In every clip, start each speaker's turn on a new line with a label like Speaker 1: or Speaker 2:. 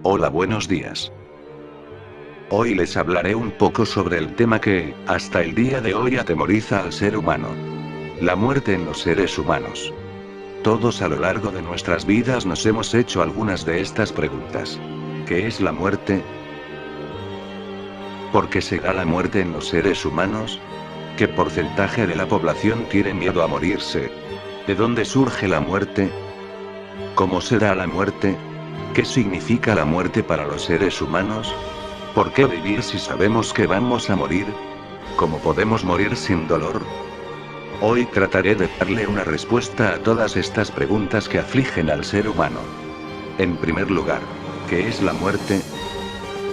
Speaker 1: Hola, buenos días. Hoy les hablaré un poco sobre el tema que, hasta el día de hoy, atemoriza al ser humano. La muerte en los seres humanos. Todos a lo largo de nuestras vidas nos hemos hecho algunas de estas preguntas. ¿Qué es la muerte? ¿Por qué se da la muerte en los seres humanos? ¿Qué porcentaje de la población tiene miedo a morirse? ¿De dónde surge la muerte? ¿Cómo se da la muerte? ¿Qué significa la muerte para los seres humanos? ¿Por qué vivir si sabemos que vamos a morir? ¿Cómo podemos morir sin dolor? Hoy trataré de darle una respuesta a todas estas preguntas que afligen al ser humano. En primer lugar, ¿qué es la muerte?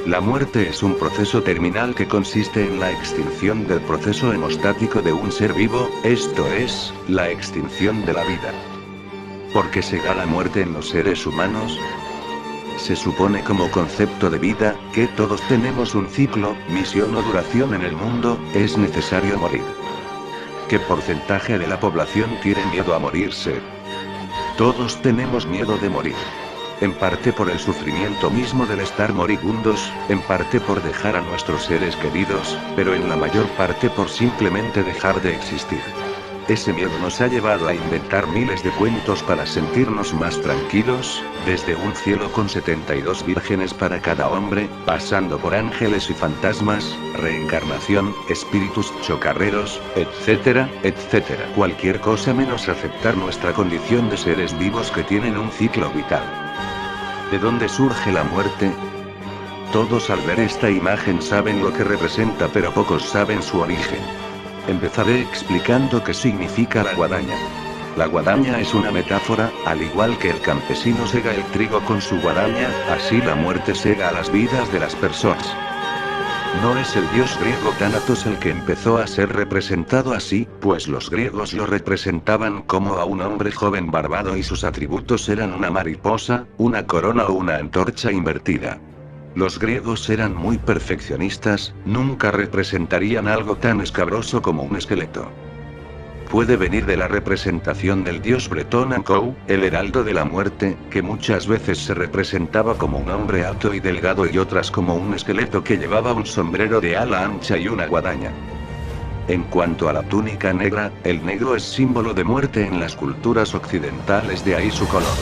Speaker 1: La muerte es un proceso terminal que consiste en la extinción del proceso hemostático de un ser vivo, esto es, la extinción de la vida. ¿Por qué se da la muerte en los seres humanos? Se supone como concepto de vida, que todos tenemos un ciclo, misión o duración en el mundo, es necesario morir. ¿Qué porcentaje de la población tiene miedo a morirse? Todos tenemos miedo de morir. En parte por el sufrimiento mismo del estar moribundos, en parte por dejar a nuestros seres queridos, pero en la mayor parte por simplemente dejar de existir. Ese miedo nos ha llevado a inventar miles de cuentos para sentirnos más tranquilos, desde un cielo con 72 vírgenes para cada hombre, pasando por ángeles y fantasmas, reencarnación, espíritus chocarreros, etcétera, etcétera. Cualquier cosa menos aceptar nuestra condición de seres vivos que tienen un ciclo vital. ¿De dónde surge la muerte? Todos al ver esta imagen saben lo que representa, pero pocos saben su origen. Empezaré explicando qué significa la guadaña. La guadaña es una metáfora, al igual que el campesino sega el trigo con su guadaña, así la muerte sega a las vidas de las personas. No es el dios griego Tánatos el que empezó a ser representado así, pues los griegos lo representaban como a un hombre joven barbado y sus atributos eran una mariposa, una corona o una antorcha invertida. Los griegos eran muy perfeccionistas, nunca representarían algo tan escabroso como un esqueleto. Puede venir de la representación del dios bretón Ancou, el heraldo de la muerte, que muchas veces se representaba como un hombre alto y delgado y otras como un esqueleto que llevaba un sombrero de ala ancha y una guadaña. En cuanto a la túnica negra, el negro es símbolo de muerte en las culturas occidentales, de ahí su color.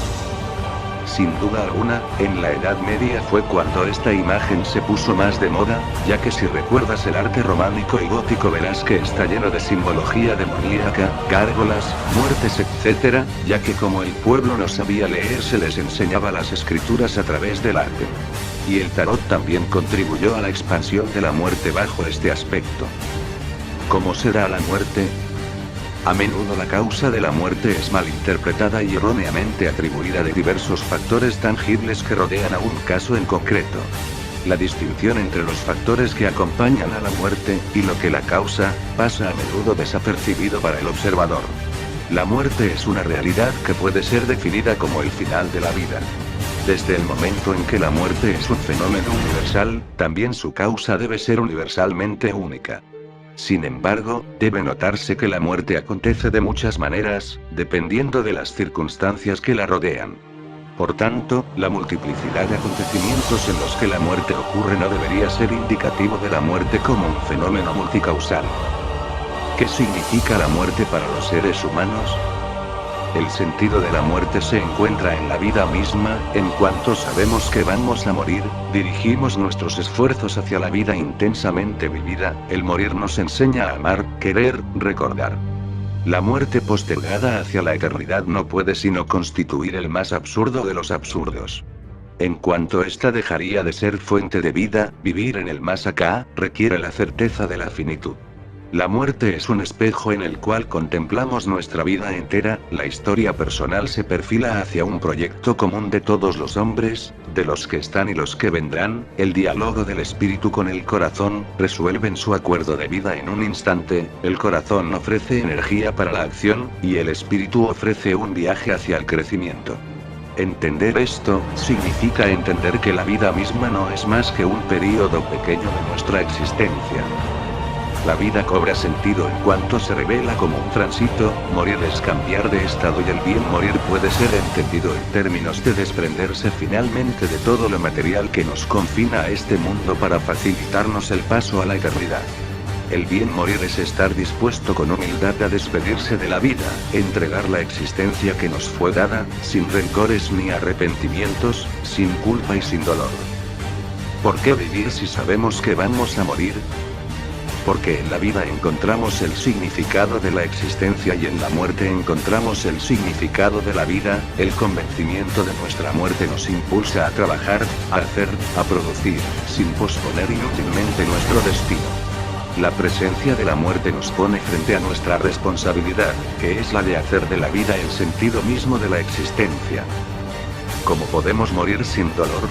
Speaker 1: Sin duda alguna, en la Edad Media fue cuando esta imagen se puso más de moda, ya que si recuerdas el arte románico y gótico verás que está lleno de simbología demoníaca, gárgolas, muertes, etc., ya que como el pueblo no sabía leer se les enseñaba las escrituras a través del arte. Y el tarot también contribuyó a la expansión de la muerte bajo este aspecto. ¿Cómo será la muerte? A menudo la causa de la muerte es malinterpretada y erróneamente atribuida de diversos factores tangibles que rodean a un caso en concreto. La distinción entre los factores que acompañan a la muerte, y lo que la causa, pasa a menudo desapercibido para el observador. La muerte es una realidad que puede ser definida como el final de la vida. Desde el momento en que la muerte es un fenómeno universal, también su causa debe ser universalmente única. Sin embargo, debe notarse que la muerte acontece de muchas maneras, dependiendo de las circunstancias que la rodean. Por tanto, la multiplicidad de acontecimientos en los que la muerte ocurre no debería ser indicativo de la muerte como un fenómeno multicausal. ¿Qué significa la muerte para los seres humanos? El sentido de la muerte se encuentra en la vida misma. En cuanto sabemos que vamos a morir, dirigimos nuestros esfuerzos hacia la vida intensamente vivida. El morir nos enseña a amar, querer, recordar. La muerte postergada hacia la eternidad no puede sino constituir el más absurdo de los absurdos. En cuanto ésta dejaría de ser fuente de vida, vivir en el más acá requiere la certeza de la finitud. La muerte es un espejo en el cual contemplamos nuestra vida entera. La historia personal se perfila hacia un proyecto común de todos los hombres, de los que están y los que vendrán. El diálogo del espíritu con el corazón resuelven su acuerdo de vida en un instante. El corazón ofrece energía para la acción, y el espíritu ofrece un viaje hacia el crecimiento. Entender esto significa entender que la vida misma no es más que un período pequeño de nuestra existencia. La vida cobra sentido en cuanto se revela como un tránsito, morir es cambiar de estado y el bien morir puede ser entendido en términos de desprenderse finalmente de todo lo material que nos confina a este mundo para facilitarnos el paso a la eternidad. El bien morir es estar dispuesto con humildad a despedirse de la vida, entregar la existencia que nos fue dada, sin rencores ni arrepentimientos, sin culpa y sin dolor. ¿Por qué vivir si sabemos que vamos a morir? Porque en la vida encontramos el significado de la existencia y en la muerte encontramos el significado de la vida. El convencimiento de nuestra muerte nos impulsa a trabajar, a hacer, a producir, sin posponer inútilmente nuestro destino. La presencia de la muerte nos pone frente a nuestra responsabilidad, que es la de hacer de la vida el sentido mismo de la existencia. ¿Cómo podemos morir sin dolor?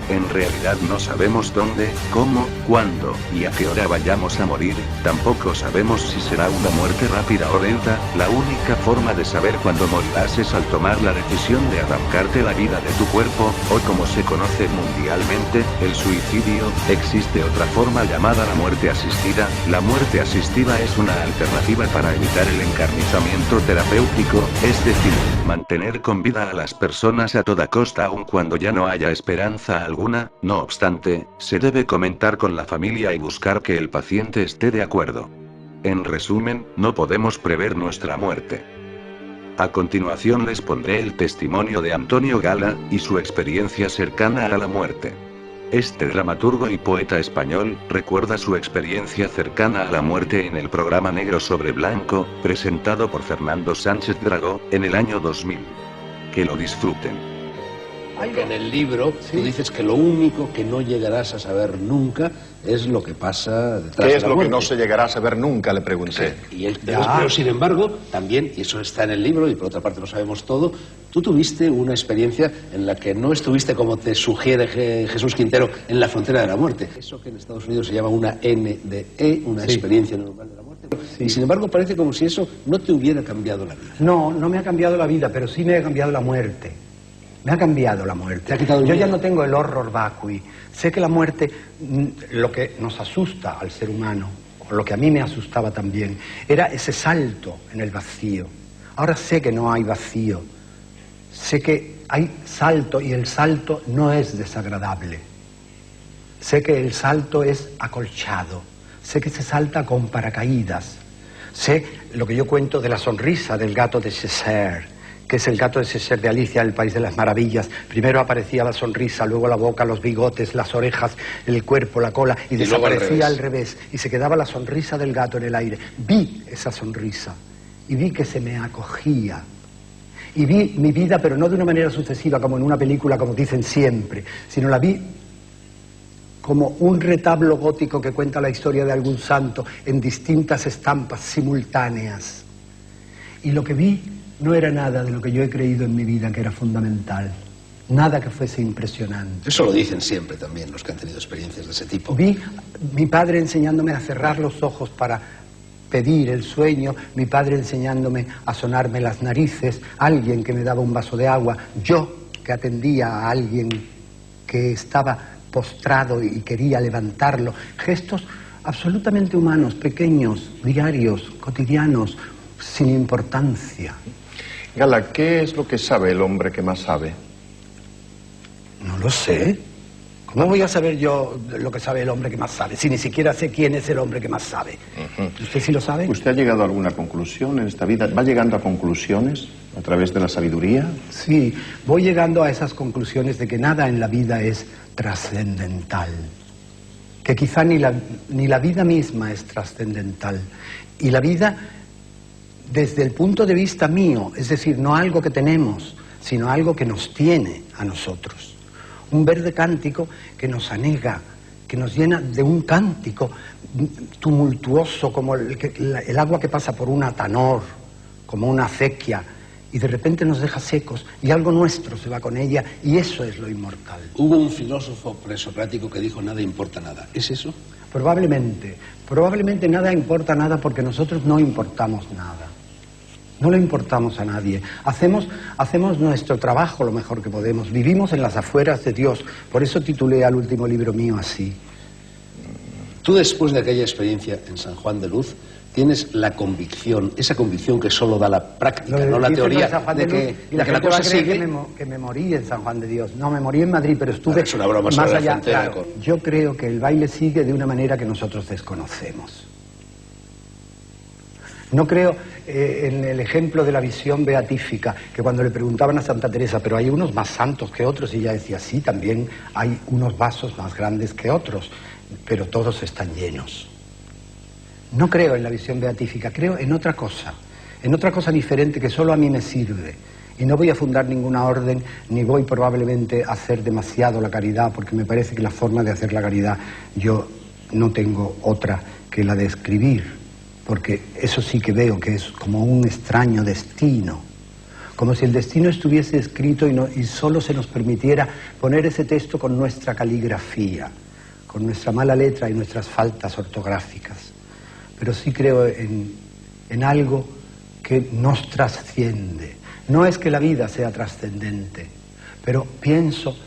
Speaker 1: En realidad no sabemos dónde, cómo, cuándo, y a qué hora vayamos a morir, tampoco sabemos si será una muerte rápida o lenta. La única forma de saber cuándo morirás es al tomar la decisión de arrancarte la vida de tu cuerpo, o como se conoce mundialmente, el suicidio. Existe otra forma llamada la muerte asistida. La muerte asistida es una alternativa para evitar el encarnizamiento terapéutico, es decir, mantener con vida a las personas a toda costa aun cuando ya no haya esperanza alguna. No obstante, se debe comentar con la familia y buscar que el paciente esté de acuerdo. En resumen, no podemos prever nuestra muerte. A continuación les pondré el testimonio de Antonio Gala, y su experiencia cercana a la muerte. Este dramaturgo y poeta español, recuerda su experiencia cercana a la muerte en el programa Negro sobre Blanco, presentado por Fernando Sánchez Dragó, en el año 2000. Que lo disfruten.
Speaker 2: Porque en el libro tú dices que lo único que no llegarás a saber nunca es lo que pasa detrás de la muerte.
Speaker 3: ¿Qué es lo que no se llegará a saber nunca? Le pregunté.
Speaker 2: Pero sin embargo, también, y eso está en el libro, y por otra parte lo sabemos todo, tú tuviste una experiencia en la que no estuviste, como te sugiere Jesús Quintero, en la frontera de la muerte. Eso que en Estados Unidos se llama una NDE, una experiencia normal de la muerte. Sí. Y sin embargo parece como si eso no te hubiera cambiado la vida.
Speaker 4: No, no me ha cambiado la vida, pero sí me ha cambiado la muerte. Me ha cambiado la muerte. Yo ya no tengo el horror vacui. Sé que la muerte, lo que nos asusta al ser humano, o lo que a mí me asustaba también, era ese salto en el vacío. Ahora sé que no hay vacío. Sé que hay salto y el salto no es desagradable. Sé que el salto es acolchado. Sé que se salta con paracaídas. Sé lo que yo cuento de la sonrisa del gato de Césaire, que es el gato de Césaire de Alicia, el País de las Maravillas. Primero aparecía la sonrisa, luego la boca, los bigotes, las orejas, el cuerpo, la cola, y desaparecía al revés, y se quedaba la sonrisa del gato en el aire. Vi esa sonrisa, y vi que se me acogía. Y vi mi vida, pero no de una manera sucesiva, como en una película, como dicen siempre, sino la vi como un retablo gótico que cuenta la historia de algún santo en distintas estampas simultáneas. Y lo que vi no era nada de lo que yo he creído en mi vida que era fundamental. Nada que fuese impresionante.
Speaker 2: Eso lo dicen siempre también los que han tenido experiencias de ese tipo.
Speaker 4: Vi mi padre enseñándome a cerrar los ojos para pedir el sueño, mi padre enseñándome a sonarme las narices, alguien que me daba un vaso de agua, yo que atendía a alguien que estaba postrado y quería levantarlo. Gestos absolutamente humanos, pequeños, diarios, cotidianos, sin importancia.
Speaker 3: Gala, ¿qué es lo que sabe el hombre que más sabe?
Speaker 4: No lo sé. ¿Cómo voy a saber yo lo que sabe el hombre que más sabe? Si ni siquiera sé quién es el hombre que más sabe. ¿Usted sí lo sabe?
Speaker 3: ¿Usted ha llegado a alguna conclusión en esta vida? ¿Va llegando a conclusiones a través de la sabiduría?
Speaker 4: Sí, voy llegando a esas conclusiones de que nada en la vida es trascendental. Que quizá ni la vida misma es trascendental. Y la vida, desde el punto de vista mío, es decir, no algo que tenemos, sino algo que nos tiene a nosotros. Un verde cántico que nos anega, que nos llena de un cántico tumultuoso, como el agua que pasa por un atanor, como una acequia, y de repente nos deja secos, y algo nuestro se va con ella, y eso es lo inmortal.
Speaker 2: Hubo un filósofo presocrático que dijo: nada importa nada. ¿Es eso?
Speaker 4: Probablemente nada importa nada, porque nosotros no importamos nada. No le importamos a nadie. Hacemos nuestro trabajo lo mejor que podemos. Vivimos en las afueras de Dios. Por eso titulé al último libro mío así.
Speaker 2: Tú, después de aquella experiencia en San Juan de Luz, tienes la convicción, esa convicción que solo da la práctica, no la teoría, de que la cosa sigue.
Speaker 4: Que me morí en San Juan de Dios. No, me morí en Madrid, pero estuve
Speaker 2: es una broma
Speaker 4: más
Speaker 2: sobre
Speaker 4: allá.
Speaker 2: la frontera.
Speaker 4: Claro, yo creo que el baile sigue de una manera que nosotros desconocemos. No creo en el ejemplo de la visión beatífica, que cuando le preguntaban a Santa Teresa, pero hay unos más santos que otros, y ella decía, sí, también hay unos vasos más grandes que otros, pero todos están llenos. No creo en la visión beatífica, creo en otra cosa diferente que solo a mí me sirve. Y no voy a fundar ninguna orden, ni voy probablemente a hacer demasiado la caridad, porque me parece que la forma de hacer la caridad yo no tengo otra que la de escribir, porque eso sí que veo que es como un extraño destino, como si el destino estuviese escrito y solo se nos permitiera poner ese texto con nuestra caligrafía, con nuestra mala letra y nuestras faltas ortográficas. Pero sí creo en algo que nos trasciende. No es que la vida sea trascendente, pero pienso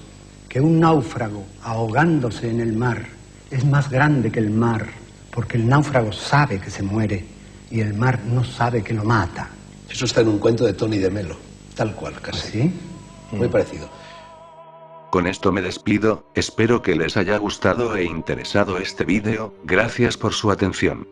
Speaker 4: que un náufrago ahogándose en el mar es más grande que el mar, porque el náufrago sabe que se muere y el mar no sabe que lo mata.
Speaker 2: Eso está en un cuento de Tony de Melo, tal cual, casi.
Speaker 4: ¿Sí?
Speaker 2: Muy parecido.
Speaker 1: Con esto me despido, espero que les haya gustado e interesado este vídeo, gracias por su atención.